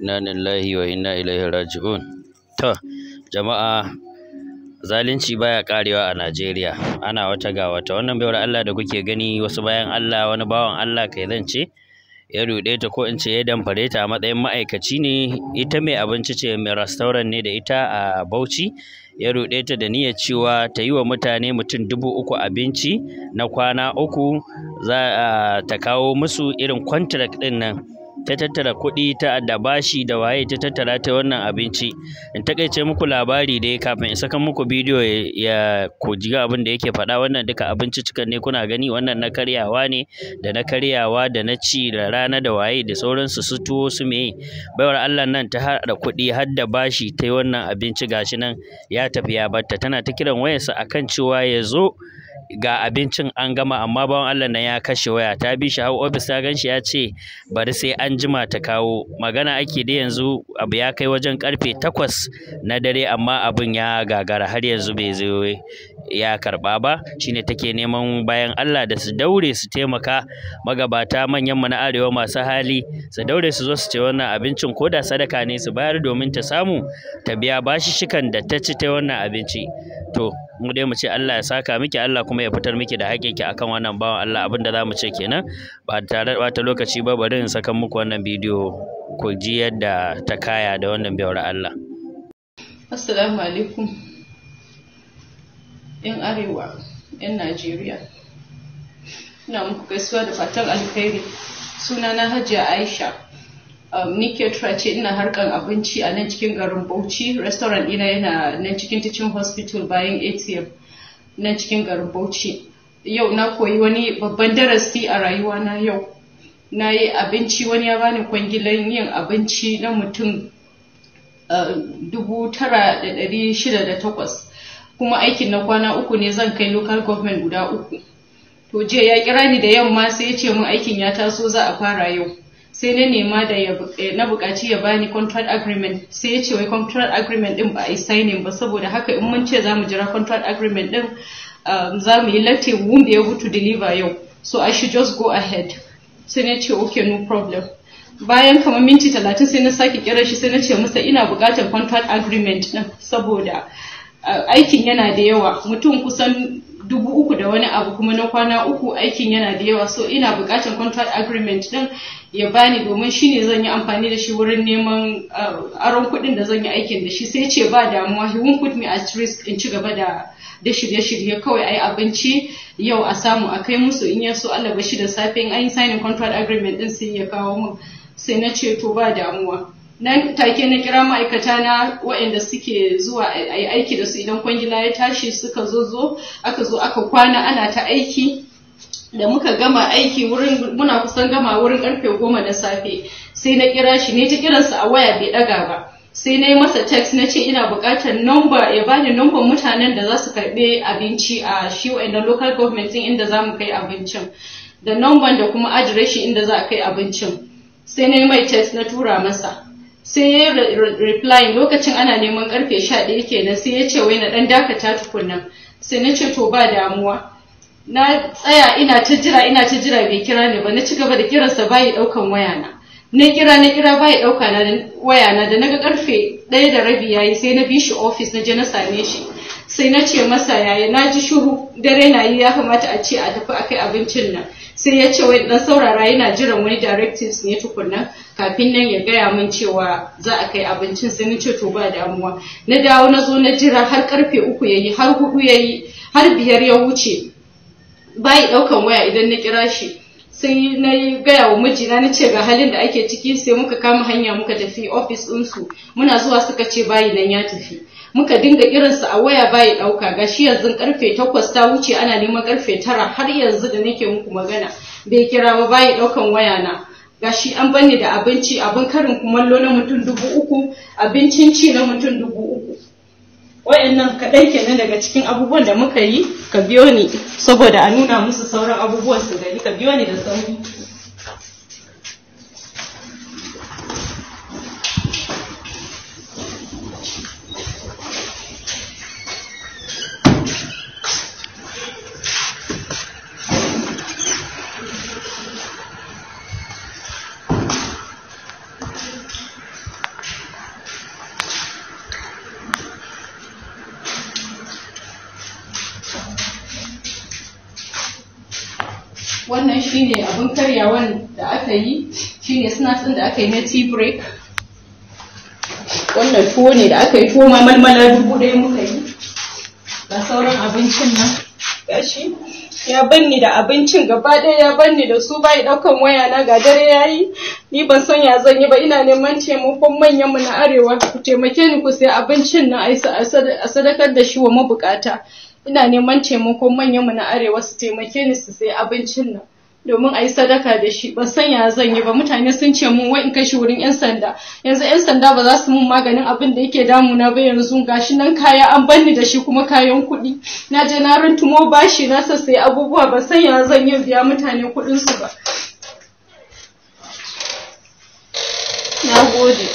Inna lillahi wa inna ilaihi raji'un. To, jama'a, zalunci baya karewa a Najeriya. Ana wata ga wata. Wannan baiwar Allah da kuke gani, wasu bayan Allah, wani bawan Allah kai zan ce, ya ruɗe ta ko in ce ya damfare ta a matsayin ma'aikaci ne. Ita mai abinci ce, mai restaurant ne da ita a Bauchi. Ya ruɗe ta da niyyar cewa ta yi wa mutane mutum 3,000 abinci na kwana 3, za ta kawo musu irin contract ɗin nan. Ta tattara kuɗi ta da bashi da waye ta tattara ta wannan abinci. In takaice muku labari dai kafin in saka muku bidiyo ya ku ji abin da yake faɗa. Wannan duka abinci cikan ne kuna gani, wannan na karyawa ne da na karyawa da na ci da rana da waye da sauransu, su tuwo su meye. Baiwar Allah nan ta haɗa kuɗi har da bashi ta yi wannan abinci, gashi nan ya tafi ya batta. Tana ta kiran wayarsa akan cewa ya zo ga abincin an gama, amma bawan Allah nan ya kashe waya. Ta bi shi har ofis, ta gan shi ya ce bari sai an jima ta kawo. Magana ake da yanzu abu ya kai wajen karfe 8 na dare, amma abin ya gagara har yanzu bai zo ya karɓa ba. Shine take neman bayan Allah da su daure su taimaka, magabata manyan mu na arewa masu hali su daure su zo su ce wannan abincin ko da sadaka ne su bayar domin ta samu ta biya bashi shikan da ta ci ta wannan abinci. To mu dai mu ce Allah ya saka miki, Allah kuma ya fitar miki da haƙƙinki akan wannan bawan Allah. Abin da za mu ce kenan, ba tare da ɓata lokaci ba, bari in saka muku wannan bidiyo ku ji yadda ta kaya da wannan baiwar Allah. Assalamu alaikum, 'yan arewa, 'yan Najeriya. Ina muku gaisuwa da fatan alkhairi. Sunana Hajiya Aisha. Ni caterer ce, ina harkan abinci a nan cikin garin Bauchi. Restaurant ɗina yana nan cikin Teaching Hospital bayan ATM nan cikin garin Bauchi. Yau na koyi wani babban darasi a rayuwa na yau. Na yi abinci, wani ya bani kwangilan yin abinci na mutum 9,608, kuma aikin na kwana 3 ne, zan kai local government guda 3. To jiya ya kira ni da yamma sai ya ce mun aikin ya taso za a fara yau. Sai na nema da na buƙaci ya bani contract agreement, sai ya ce wai contract agreement din ba a yi signing ba, saboda haka in mun ce za mu jira contract agreement din za mu yi late, we won't be able to deliver yau, so I should just go ahead. Sai na ce okay, no problem. Bayan kamar minti 30 sai na sake kira shi, sai na ce masa ina buƙatar contract agreement din saboda aikin yana da yawa, mutum kusan 3,000 da wani abu, kuma na kwana 3 aikin yana da yawa, so ina buƙatar contract agreement din ya bani domin shine zan yi amfani da shi wurin neman aron kuɗin da zan yi aikin da shi. Sai ce ba damuwa, he won't put me at risk, in ci gaba da shirye-shirye kawai ai abinci yau a samu a kai musu, in ya so Allah bashi da safe in an yi signing contract agreement din sai ya kawo mun. Sai na ce to ba damuwa. Nan take na kira ma'aikata na waɗanda suke zuwa a yi aiki da su idan kwangila ya tashi, suka aka zo aka kwana ana ta aiki. Da muka gama aiki muna kusan gama wurin karfe 10 na safe, sai na kira shi, ne ta kiransa a waya bai daga ba. Sai na yi masa text na ce ina buƙatar number, ya bani number mutanen da za su karɓe abinci a shi wa'annan local government inda za mu kai abincin, da number da kuma adireshi inda za a kai abincin. Sai na yi mai text na tura masa, sai ya reply lokacin ana neman karfe 11 kenan, sai ya ce wai na dan dakata tukunna. Sai na ce to ba damuwa. Na tsaya ina ta jira bai kira ni ba, na ci gaba da kiransa bai daukan wayana. Na kira bai dauka na wayana, da naga karfe 1:30 yayi sai na bi shi office, na je na same shi. Sai na ce masa yaya, na ji shiru, dare na yi, ya kamata a ce a tafi akai abincin nan. Sai ya ce wai dan saurara, yana jiran wani directives ne tukunna kafin nan ya gaya min cewa za a kai abincin. Sai na ce to ba damuwa. Na dawo na zo na jira har karfe 3 yayi, har 4 yayi, har 5 ya wuce. Bai daukan waya idan na kira shi. Sai na gaya wa mijina, na ce ga halin da ake ciki. Sai muka kama hanya muka tafi office ɗinsu. Muna zuwa suka ce bayi nan ya tafi. Muka dinga kiransa a waya bai dauka, gashi yanzu karfe 8 ta wuce, ana neman karfe 9, har yanzu da nake muku magana bai kira ba, bai daukan waya na. Gashi an bani da abinci, abin karin kumallo na mutum 3,000, abincin ci na mutum 3,000. Wayannan kaɗan kenan daga cikin abubuwan da muka yi. Ka biyo ni saboda a nuna musu sauran abubuwan su gani. Ka biyo ni da sauri. wannan shine abin karyawan da aka yi, shine snacks ɗin da aka yi na tea break. Wannan tuwo ne da aka yi, tuwo ma malmala 1000 muka yi. Ga sauran abincin nan gashi ya banni da abincin gaba ɗaya, ya banni da su, bai ɗaukan waya na, ga dare yayi, ni ban san ya zan yi ba. Ina neman taimakon manyan mu na arewa, ku taimake ni ku sai abincin nan a sadakar da shi wa mabukata. Ina neman taimakon manyan mu na arewa su taimake ni su sai abincin nan domin a yi sadaka da shi. Ban san ya zan yi ba. Mutane sun ce mun wai in kai shi wurin 'yan sanda. Yanzu 'yan sanda ba za su mun maganin abin da yake damuna ba. Yanzu gashi nan kaya an banni da shi, kuma kayan kuɗi. Na je na runtumo bashi, na sassai abubuwa, ban san ya zan yi biya mutane kuɗin su ba. Na gode.